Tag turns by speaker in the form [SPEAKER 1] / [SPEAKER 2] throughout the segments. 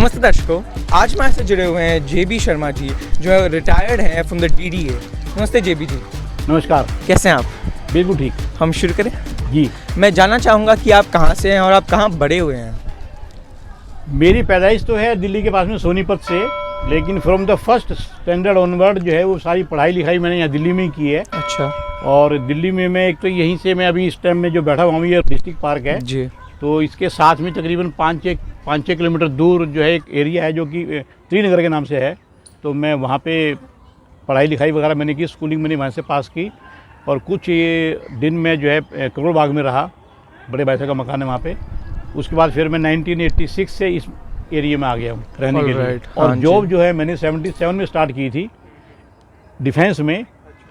[SPEAKER 1] नमस्ते दर्शकों, आज हमारे से जुड़े हुए हैं जेबी शर्मा जी जो रिटायर्ड हैं फ्रॉम द डीडीए। नमस्ते जेबी जी।
[SPEAKER 2] नमस्कार।
[SPEAKER 1] कैसे हैं आप?
[SPEAKER 2] बिल्कुल ठीक।
[SPEAKER 1] हम शुरू करें?
[SPEAKER 2] जी।
[SPEAKER 1] मैं जानना चाहूँगा कि आप कहाँ से हैं और आप कहाँ बड़े हुए हैं?
[SPEAKER 2] मेरी पैदाइश तो है दिल्ली के पास में सोनीपत से, लेकिन from the first standard onward जो है वो सारी पढ़ाई लिखाई मैंने यहाँ दिल्ली में ही की है।
[SPEAKER 1] अच्छा।
[SPEAKER 2] और दिल्ली में मैं एक तो यहीं से मैं अभी इस टाइम में जो बैठा हुआ हूँ ये डिस्ट्रिक्ट पार्क है
[SPEAKER 1] जी।
[SPEAKER 2] तो इसके साथ में तकरीबन 5-6 किलोमीटर दूर जो है एक एरिया है जो कि त्रिनगर के नाम से है। तो मैं वहाँ पे पढ़ाई लिखाई वगैरह मैंने की, स्कूलिंग मैंने वहाँ से पास की और कुछ ये दिन में जो है करोड़ बाग में रहा, बड़े भाई साहब का मकान है वहाँ पे। उसके बाद फिर मैं 1986 से इस एरिया में आ गया हूँ रहने के लिए। और जॉब जो है मैंने 77 में स्टार्ट की थी डिफेंस में,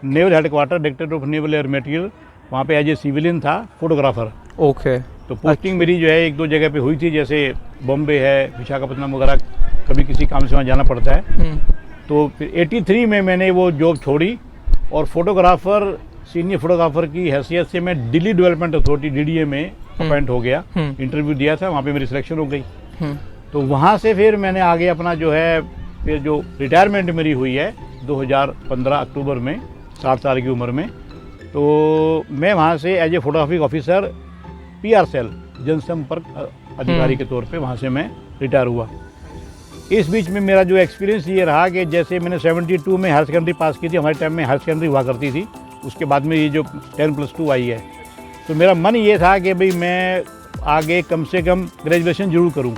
[SPEAKER 2] naval headquarter director of naval air material, वहाँ पे एज ए सिविलियन था, फोटोग्राफर।
[SPEAKER 1] ओके।
[SPEAKER 2] तो पोस्टिंग मेरी जो है 1-2 जगह पे हुई थी, जैसे बॉम्बे है, विशाखापट्टनम वगैरह, कभी किसी काम से वहाँ जाना पड़ता है। तो फिर 83 में मैंने वो जॉब छोड़ी और फोटोग्राफर, सीनियर फोटोग्राफर की हैसियत से मैं दिल्ली डेवलपमेंट अथॉरिटी डीडीए में अपॉइंट हो गया। इंटरव्यू दिया था, वहाँ पे मेरी सिलेक्शन हो गई। तो वहाँ से फिर मैंने आगे अपना जो है फिर जो रिटायरमेंट मेरी हुई है 2015 अक्टूबर में 60 साल की उम्र में, तो मैं वहाँ से as a photographic officer PR cell जनसंपर्क अधिकारी के तौर पे वहाँ से मैं रिटायर हुआ। इस बीच में मेरा जो एक्सपीरियंस ये रहा कि जैसे मैंने 72 में हायर सेकेंडरी पास की थी, हमारे टाइम में हायर सेकेंडरी हुआ करती थी, उसके बाद में ये जो 10+2 आई है, तो मेरा मन ये था कि भाई मैं आगे कम से कम ग्रेजुएशन जरूर करूँ।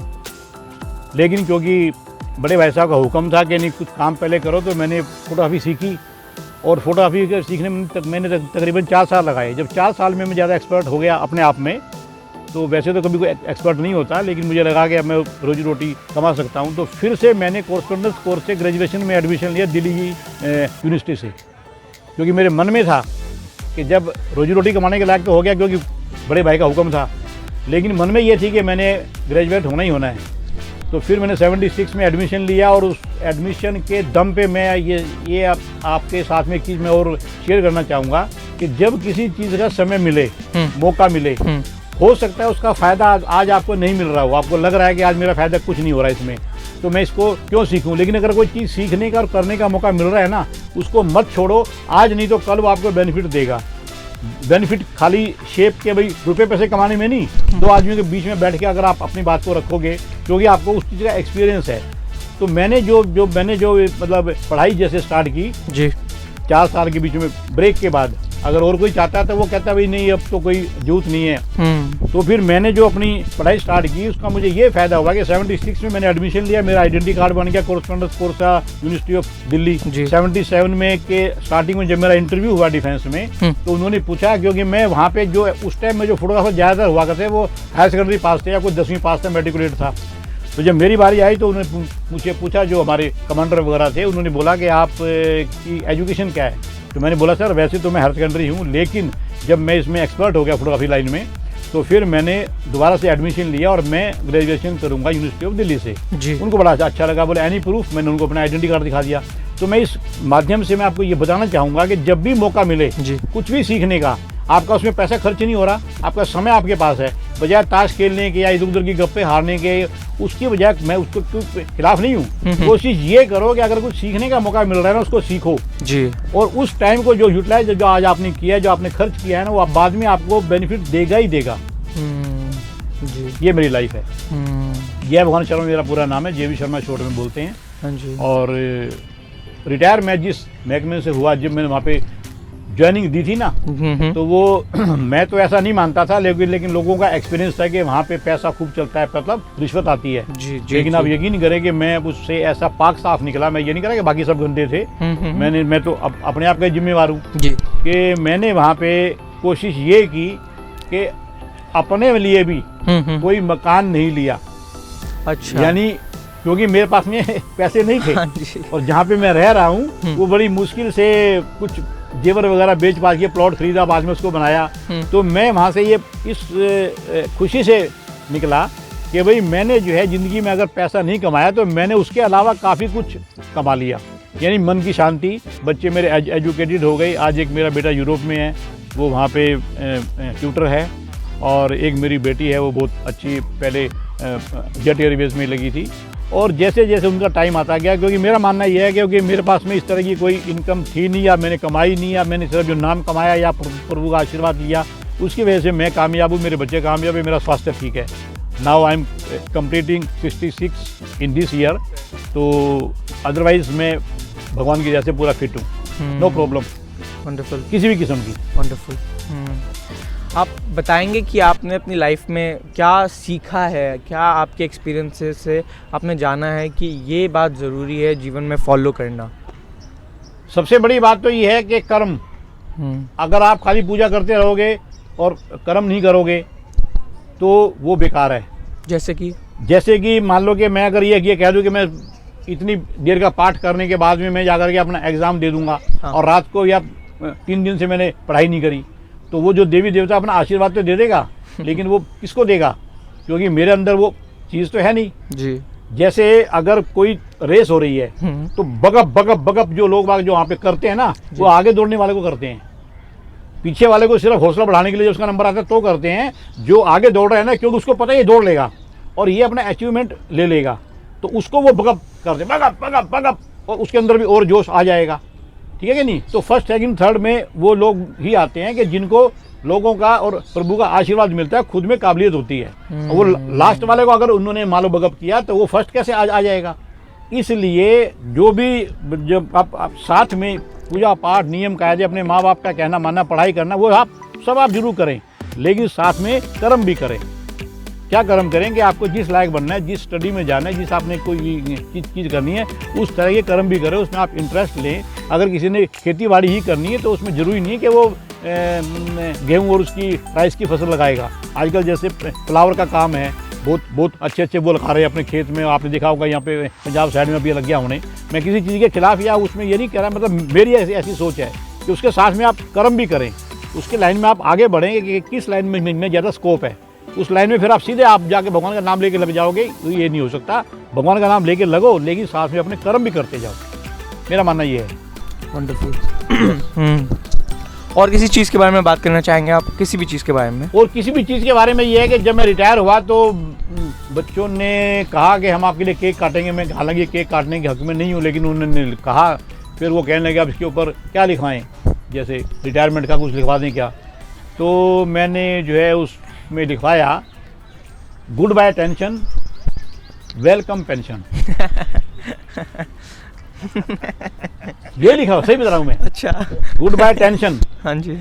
[SPEAKER 2] लेकिन क्योंकि बड़े भाई साहब का हुक्म था कि नहीं कुछ काम पहले करो, तो मैंने फोटोग्राफी सीखी और फोटोग्राफी सीखने में मैंने तकरीबन 4 साल लगाए। जब 4 साल में मैं ज़्यादा एक्सपर्ट हो गया अपने आप में, तो वैसे तो कभी कोई एक्सपर्ट नहीं होता, लेकिन मुझे लगा कि अब मैं रोजी रोटी कमा सकता हूँ, तो फिर से मैंने कोर्सपोंडेंस कोर्स से ग्रेजुएशन में एडमिशन लिया दिल्ली यूनिवर्सिटी से, क्योंकि मेरे मन में था कि जब रोजी रोटी कमाने के लायक तो हो गया क्योंकि बड़े भाई का हुक्म था, लेकिन मन में ये थी कि मैंने ग्रेजुएट होना ही होना है। तो फिर मैंने 76 में एडमिशन लिया और उस एडमिशन के दम पे मैं ये आपके साथ में एक चीज़ मैं और शेयर करना चाहूँगा कि जब किसी चीज़ का समय मिले, मौका मिले, हो सकता है उसका फ़ायदा आज आपको नहीं मिल रहा हो, आपको लग रहा है कि आज मेरा फ़ायदा कुछ नहीं हो रहा है इसमें, तो मैं इसको क्यों सीखूं। लेकिन अगर कोई चीज़ सीखने का और करने का मौका मिल रहा है ना, उसको मत छोड़ो, आज नहीं तो कल वो आपको बेनिफिट देगा। बेनिफिट खाली शेप के भाई रुपए पैसे कमाने में नहीं, 2 आदमियों के बीच में बैठ के अगर आप अपनी बात को रखोगे, क्योंकि आपको उस चीज़ का एक्सपीरियंस है। तो मैंने जो मतलब पढ़ाई जैसे स्टार्ट की जी 4 साल के बीच में ब्रेक के बाद, अगर और कोई चाहता है तो वो कहता है भाई नहीं अब तो कोई जरूरत नहीं है। तो फिर मैंने जो अपनी पढ़ाई स्टार्ट की उसका मुझे ये फ़ायदा हुआ कि 76 में मैंने एडमिशन लिया, मेरा आइडेंटिटी कार्ड बन गया, कोर्सपोंडेंस कोर्स था यूनिवर्सिटी ऑफ दिल्ली। 77 में के स्टार्टिंग में जब मेरा इंटरव्यू हुआ डिफेंस में, तो उन्होंने पूछा, क्योंकि मैं वहाँ पे जो उस टाइम में जो फोटोग्राफर ज़्यादातर हुआ करते वो हायर सेकेंडरी पास थे या कोई 10वीं पास था, मेट्रिकुलेट था। तो जब मेरी बारी आई तो उन्होंने मुझे पूछा, जो हमारे कमांडर वगैरह थे, उन्होंने बोला कि आप की एजुकेशन क्या है। तो मैंने बोला सर वैसे तो मैं हायर सेकेंडरी हूँ, लेकिन जब मैं इसमें एक्सपर्ट हो गया फोटोग्राफी लाइन में, तो फिर मैंने दोबारा से एडमिशन लिया और मैं ग्रेजुएशन करूँगा यूनिवर्सिटी ऑफ दिल्ली से जी। उनको बड़ा अच्छा लगा, बोले एनी प्रूफ, मैंने उनको अपना आइडेंटिटी कार्ड दिखा दिया। तो मैं इस माध्यम से मैं आपको ये बताना चाहूँगा कि जब भी मौका मिले कुछ भी सीखने का, आपका उसमें पैसा खर्च नहीं हो रहा, आपका समय आपके पास है, बजाय ताश खेलने के या इधर उधर की गप्पे हारने के, उसकी बजाय मैं उसको खिलाफ नहीं हूँ। कोशिश ये करो कि अगर कुछ सीखने का मौका मिल रहा है ना, उसको सीखो जी। और उस टाइम को जो यूटिलाइज जो आज आपने किया है, जो आपने खर्च किया है ना, वो बाद में आपको बेनिफिट देगा ही देगा जी। ये मेरी लाइफ है। जय भगवान शर्मा मेरा पूरा नाम है, जेबी शर्मा शॉर्ट में बोलते हैं। और रिटायर मैं जिस महकमे से हुआ, जब मैंने वहाँ पे ज्वाइनिंग दी थी ना, तो वो मैं तो ऐसा नहीं मानता था, लेकिन लोगों का एक्सपीरियंस था कि वहाँ पे पैसा खूब चलता है, मतलब रिश्वत आती है जी, लेकिन आप यकीन करें कि मैं उससे ऐसा पाक साफ निकला। मैं ये नहीं कह रहा कि बाकी सब गंदे थे, मैं तो अपने आप का जिम्मेवार हूँ कि मैंने वहाँ पे कोशिश ये की कि अपने लिए भी कोई मकान नहीं लिया। अच्छा। यानी क्योंकि मेरे पास में पैसे नहीं थे और जहाँ पे मैं रह रहा हूँ वो बड़ी मुश्किल से कुछ जेवर वगैरह बेच बाज के प्लॉट खरीदा, बाद में उसको बनाया। तो मैं वहाँ से ये इस खुशी से निकला कि भाई मैंने जो है ज़िंदगी में अगर पैसा नहीं कमाया तो मैंने उसके अलावा काफ़ी कुछ कमा लिया। यानी मन की शांति, बच्चे मेरे एजुकेटेड हो गए। आज एक मेरा बेटा यूरोप में है, वो वहाँ पे ट्यूटर है, और एक मेरी बेटी है वो बहुत अच्छी पहले जेट एयरवेज में लगी थी, और जैसे जैसे उनका टाइम आता गया, क्योंकि मेरा मानना यह है क्योंकि मेरे पास में इस तरह की कोई इनकम थी नहीं, या मैंने कमाई नहीं, या मैंने सिर्फ जो नाम कमाया या प्रभु का आशीर्वाद लिया, उसकी वजह से मैं कामयाब हूँ, मेरे बच्चे कामयाब है, मेरा स्वास्थ्य ठीक है। Now I am completing 66 in this year, तो अदरवाइज मैं भगवान की वजह से पूरा फिट हूँ, नो प्रॉब्लम
[SPEAKER 1] वंडरफुल,
[SPEAKER 2] किसी भी किस्म की।
[SPEAKER 1] वंडरफुल। आप बताएंगे कि आपने अपनी लाइफ में क्या सीखा है, क्या आपके एक्सपीरियंसेस से आपने जाना है कि ये बात ज़रूरी है जीवन में फॉलो करना?
[SPEAKER 2] सबसे बड़ी बात तो ये है कि कर्म, अगर आप खाली पूजा करते रहोगे और कर्म नहीं करोगे तो वो बेकार है। जैसे कि मान लो कि मैं अगर ये कह दूं कि मैं इतनी देर का पाठ करने के बाद में मैं जाकर के अपना एग्ज़ाम दे दूंगा,
[SPEAKER 1] हाँ।
[SPEAKER 2] और रात को या 3 दिन से मैंने पढ़ाई नहीं करी, तो वो जो देवी देवता अपना आशीर्वाद तो दे देगा, लेकिन वो किसको देगा, क्योंकि मेरे अंदर वो चीज़ तो है नहीं जी। जैसे अगर कोई रेस हो रही है तो बगप जो लोग बाग जो वहाँ पे करते हैं ना, वो आगे दौड़ने वाले को करते हैं, पीछे वाले को सिर्फ हौसला बढ़ाने के लिए उसका नंबर आता है तो करते हैं। जो आगे दौड़ रहा है ना, क्योंकि उसको पता है ये दौड़ लेगा और ये अपना अचीवमेंट ले लेगा, तो उसको वो बगप करते बगप, और उसके अंदर भी और जोश आ जाएगा, ठीक है कि नहीं। तो फर्स्ट सेकंड थर्ड में वो लोग ही आते हैं कि जिनको लोगों का और प्रभु का आशीर्वाद मिलता है, खुद में काबिलियत होती है। और वो लास्ट वाले को अगर उन्होंने मालो बगप किया तो वो फर्स्ट कैसे आ जाएगा। इसलिए जो भी जब आप साथ में पूजा पाठ नियम कायदे, अपने माँ बाप का कहना मानना, पढ़ाई करना, वो आप जरूर करें, लेकिन साथ में कर्म भी करें। क्या कर्म करें कि आपको जिस लायक बनना है, जिस स्टडी में जाना है, जिस आपने कोई चीज़ करनी है, उस तरह के कर्म भी करें, उसमें आप इंटरेस्ट लें। अगर किसी ने खेती बाड़ी ही करनी है तो उसमें ज़रूरी नहीं है कि वो गेहूँ और उसकी राइस की फसल लगाएगा। आजकल जैसे फ्लावर का काम है, बहुत अच्छे वो लगा रहे हैं अपने खेत में, आपने देखा होगा यहाँ पे पंजाब साइड में भी लग गया होने। मैं किसी चीज़ के खिलाफ या उसमें ये नहीं कह रहा, मतलब मेरी ऐसी सोच है कि उसके साथ में आप कर्म भी करें, उसके लाइन में आप आगे बढ़ें कि किस लाइन में ज़्यादा स्कोप है, उस लाइन में फिर आप सीधे आप जाके भगवान का नाम लेके लग जाओगे, तो ये नहीं हो सकता। भगवान का नाम लेके लगो, लेकिन साथ में अपने कर्म भी करते जाओ, मेरा मानना ये है।
[SPEAKER 1] वंडरफुल। और किसी चीज़ के बारे में बात करना चाहेंगे आप? किसी भी चीज़ के बारे में?
[SPEAKER 2] और किसी भी चीज़ के बारे में ये है कि जब मैं रिटायर हुआ तो बच्चों ने कहा कि हम आपके लिए केक काटेंगे। मैं हालांकि केक काटने के हक में नहीं हूँ, लेकिन उन्होंने कहा, फिर वो कहने लगे अब इसके ऊपर क्या लिखवाएं, जैसे रिटायरमेंट का कुछ लिखवा दें क्या। तो मैंने जो है उसमें लिखवाया, good by tension, welcome pension. ये लिखा, सही बता रहा हूँ मैं।
[SPEAKER 1] अच्छा।
[SPEAKER 2] Good by tension.
[SPEAKER 1] हाँ जी।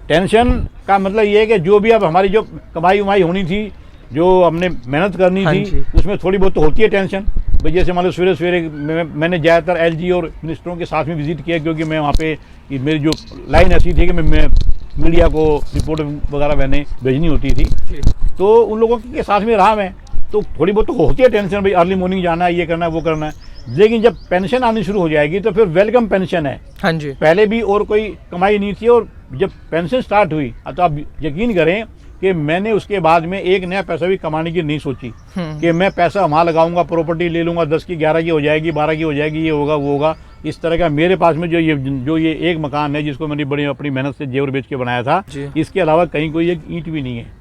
[SPEAKER 2] टेंशन का मतलब ये है कि जो भी अब हमारी जो कमाई उमाई होनी थी, जो हमने मेहनत करनी थी, उसमें थोड़ी बहुत तो होती है टेंशन। भाई जैसे मान लो सवेरे मैंने ज़्यादातर एलजी और मिनिस्टरों के साथ में विजिट किया, क्योंकि मैं वहाँ पे मेरी जो लाइन ऐसी थी कि मैं मीडिया को रिपोर्ट वगैरह मैंने भेजनी होती थी, तो उन लोगों के साथ में रहा मैं। तो थोड़ी बहुत तो होती है टेंशन, भाई अर्ली मॉर्निंग जाना है, ये करना है, वो करना है। लेकिन जब पेंशन आनी शुरू हो जाएगी तो फिर वेलकम पेंशन है।
[SPEAKER 1] हाँ जी। पहले
[SPEAKER 2] भी और कोई कमाई नहीं थी, और जब पेंशन स्टार्ट हुई तो आप यकीन करें कि मैंने उसके बाद में एक नया पैसा भी कमाने की नहीं सोची कि मैं पैसा वहाँ लगाऊंगा, प्रॉपर्टी ले लूँगा, 10 की 11 की हो जाएगी, 12 की हो जाएगी, ये होगा वो होगा। इस तरह का मेरे पास में जो ये एक मकान है, जिसको मैंने बड़ी अपनी मेहनत से जेवर बेच के बनाया था, इसके अलावा कहीं कोई एक ईंट भी नहीं है,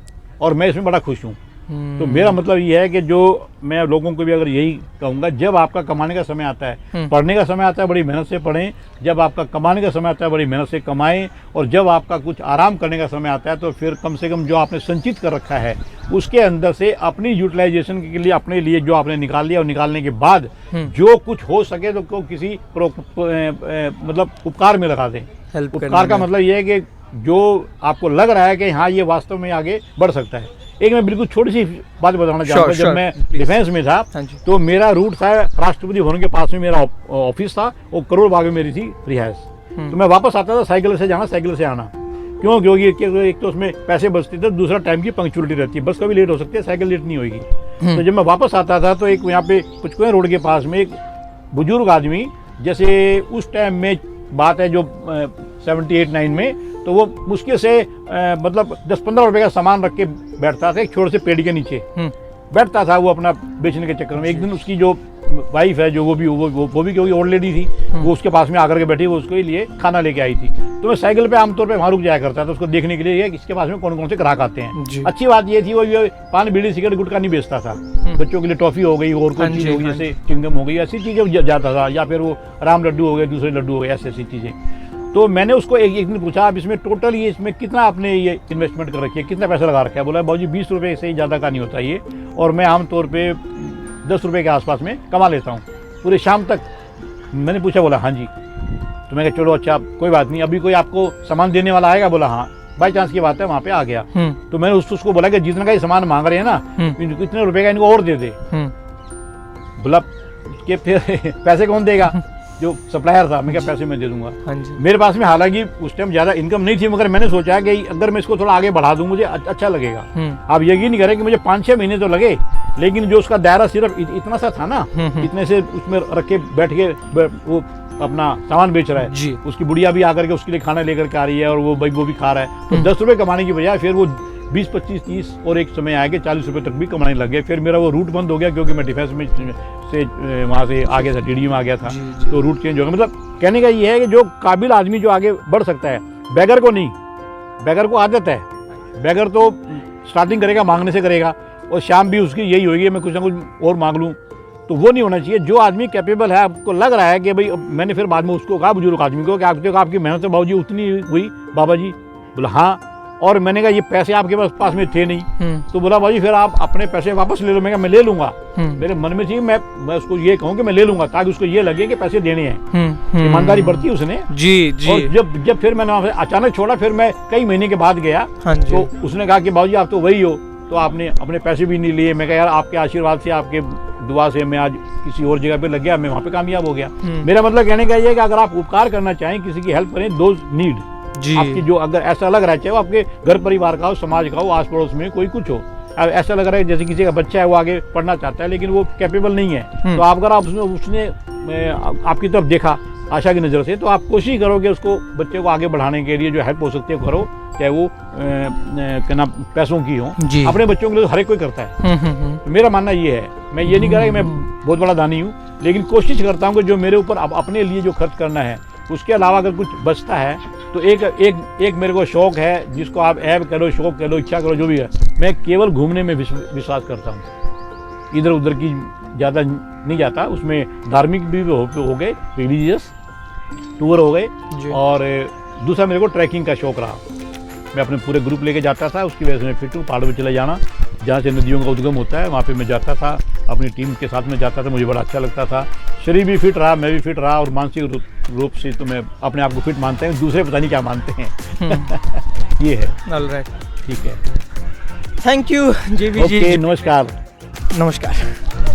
[SPEAKER 2] और मैं इसमें बड़ा खुश हूँ। तो मेरा मतलब ये है कि जो मैं लोगों को भी अगर यही कहूँगा, जब आपका कमाने का समय आता है, पढ़ने का समय आता है, बड़ी मेहनत से पढ़ें। जब आपका कमाने का समय आता है, बड़ी मेहनत से कमाएं। और जब आपका कुछ आराम करने का समय आता है, तो फिर कम से कम जो आपने संचित कर रखा है, उसके अंदर से अपनी यूटिलाइजेशन के लिए, अपने लिए जो आपने निकाल लिया, और निकालने के बाद जो कुछ हो सके तो किसी मतलब उपकार में लगा दें। उपकार का मतलब ये है कि जो आपको लग रहा है कि हाँ ये वास्तव में आगे बढ़ सकता है। एक मैं बिल्कुल छोटी सी बात बताना चाहता हूँ। जब मैं डिफेंस में था, तो मेरा रूट था राष्ट्रपति भवन के पास में मेरा ऑफिस था, वो करोड़ बाग में मेरी थी रिहाइश। तो मैं वापस आता था, साइकिल से जाना, साइकिल से आना। क्यों? क्योंकि एक तो उसमें पैसे बचते थे, दूसरा टाइम की पंक्चुअलिटी रहती है, बस कभी लेट हो सकती है, साइकिल लेट नहीं होगी। तो जब मैं वापस आता था तो एक यहाँ पे पुचकुए रोड के पास में एक बुजुर्ग आदमी, जैसे उस टाइम में बात है जो 78-9 में, तो वो मुश्किल से मतलब 10-15 रुपए का सामान रख के बैठता था, एक छोटे से पेड़ के नीचे बैठता था वो अपना बेचने के चक्कर में। एक दिन उसकी जो वाइफ है जो वो भी क्योंकि ओल्ड लेडी थी, वो उसके पास में आकर के बैठी, वो उसके लिए खाना लेके आई थी। तो मैं साइकिल पे आमतौर पे वहाँ रुक जाया करता था उसको देखने के लिए इसके पास में कौन कौन से ग्राहक आते हैं। अच्छी बात ये थी वो ये पान बीड़ी सिगरेट गुटखा नहीं बेचता था, बच्चों के लिए टॉफी हो गई और कोई चीज़ हो गई जैसे चिंगम हो गई, ऐसी चीज़ें जाता था, या फिर वो राम लड्डू हो गए, दूसरे लड्डू हो गए, ऐसी चीज़ें। तो मैंने उसको एक दिन पूछा, आप इसमें टोटल ये इसमें कितना आपने ये इन्वेस्टमेंट कर रखी है, कितना पैसा लगा रखा है? बोला बाबूजी 20 रुपये से ही ज़्यादा का नहीं होता ये, और मैं आमतौर पे 10 रुपये के आसपास में कमा लेता हूँ पूरे शाम तक। मैंने पूछा, बोला हाँ जी। तो मैं कहा चलो अच्छा कोई बात नहीं, अभी कोई आपको सामान देने वाला आएगा? बोला हाँ, बाई चांस की बात है वहाँ पे आ गया। तो मैंने उसको बोला कि जितना का ये सामान मांग रहे हैं ना, इतने रुपए का इनको और दे दे। बोला कि फिर पैसे कौन देगा? जो सप्लायर था। मैं क्या पैसे मैं दे दूंगा।
[SPEAKER 1] हाँ जी।
[SPEAKER 2] मेरे पास में हालांकि उस टाइम ज़्यादा इनकम नहीं थी, मगर मैंने सोचा कि अगर मैं इसको थोड़ा आगे बढ़ा दूं मुझे अच्छा लगेगा। आप यकीन नहीं करें कि मुझे 5-6 महीने तो लगे, लेकिन जो उसका दायरा सिर्फ इतना सा था ना, इतने से उसमें रख के बैठ के वो अपना सामान बेच रहा है
[SPEAKER 1] जी।
[SPEAKER 2] उसकी बुढ़िया भी आकर के उसके लिए खाना लेकर के आ रही है और वो भाई वो भी खा रहा है। तो 10 रुपये कमाने की बजाय फिर वो 20, 25, 30 और एक समय आया कि 40 रुपये तक भी कमाने लग गए। फिर मेरा वो रूट बंद हो गया क्योंकि मैं डिफेंस में से वहाँ से आ गया था, DD में आ गया था। तो रूट चेंज हो गया। मतलब कहने का ये है कि जो काबिल आदमी जो आगे बढ़ सकता है, बेगर को नहीं, बेगर को आदत है, बेगर तो स्टार्टिंग करेगा मांगने से करेगा और शाम भी उसकी यही होगी मैं कुछ ना कुछ और मांग लूँ, तो वो नहीं होना चाहिए। जो आदमी कैपेबल है, आपको लग रहा है कि भाई, मैंने फिर बाद में उसको कहा बुजुर्ग आदमी को कि आपकी मेहनत से बाबूजी उतनी हुई बाबा जी? बोला हाँ। और मैंने कहा ये पैसे आपके पास में थे नहीं। तो बोला बाबूजी फिर आप अपने पैसे वापस ले लो। मैं कहा मैं ले लूंगा। मेरे मन में थी मैं उसको ये कहूँ कि मैं ले लूंगा ताकि उसको ये लगे कि पैसे देने हैं। ईमानदारी बढ़ती उसने।
[SPEAKER 1] जी जी।
[SPEAKER 2] और जब फिर मैंने वहाँ से अचानक छोड़ा, फिर मैं कई महीने के बाद गया। तो उसने कहा कि बाबूजी आप तो वही हो, तो आपने अपने पैसे भी नहीं लिए। मैं कहा यार आपके आशीर्वाद से, आपके दुआ से मैं आज किसी और जगह पे लग गया, मैं वहाँ पे कामयाब हो गया। मेरा मतलब कहने का ये है कि अगर आप उपकार करना चाहें, किसी की हेल्प करें, दोज नीड आपकी, जो अगर ऐसा लग रहा है, चाहे वो आपके घर परिवार का हो, समाज का हो, आस पड़ोस में कोई कुछ हो, ऐसा लग रहा है जैसे किसी का बच्चा है वो आगे पढ़ना चाहता है लेकिन वो कैपेबल नहीं है, तो आप अगर आप उसने आपकी तरफ देखा आशा की नज़र से, तो आप कोशिश करोगे उसको, बच्चे को आगे बढ़ाने के लिए जो हेल्प हो सकती है करो, चाहे वो क्या नाम पैसों की हो। अपने बच्चों के लिए हर एक कोई करता है। मेरा मानना ये है, मैं ये नहीं कह रहा कि मैं बहुत बड़ा दानी हूँ, लेकिन कोशिश करता हूँ कि जो मेरे ऊपर अपने लिए जो खर्च करना है, उसके अलावा अगर कुछ बचता है तो एक मेरे को शौक है, जिसको आप ऐब करो, शौक करो, इच्छा करो, जो भी है, मैं केवल घूमने में विश्वास करता हूँ। इधर उधर की ज़्यादा नहीं जाता। उसमें धार्मिक भी हो गए, रिलीजियस टूर हो गए, और दूसरा मेरे को ट्रैकिंग का शौक रहा। मैं अपने पूरे ग्रुप लेके जाता था, उसकी वजह से मैं फिट हूँ। पहाड़ों पर चला जाना, जहाँ से नदियों का उद्गम होता है, वहाँ पे मैं जाता था, अपनी टीम के साथ में जाता था, मुझे बड़ा अच्छा लगता था। शरीर भी फिट रहा, मैं भी फिट रहा, और मानसिक रूप से तो मैं अपने आप को फिट मानते हैं, दूसरे पता नहीं क्या मानते हैं। ये है।
[SPEAKER 1] ऑलराइट,
[SPEAKER 2] ठीक है।
[SPEAKER 1] थैंक यू JB जी।
[SPEAKER 2] नमस्कार।
[SPEAKER 1] नमस्कार।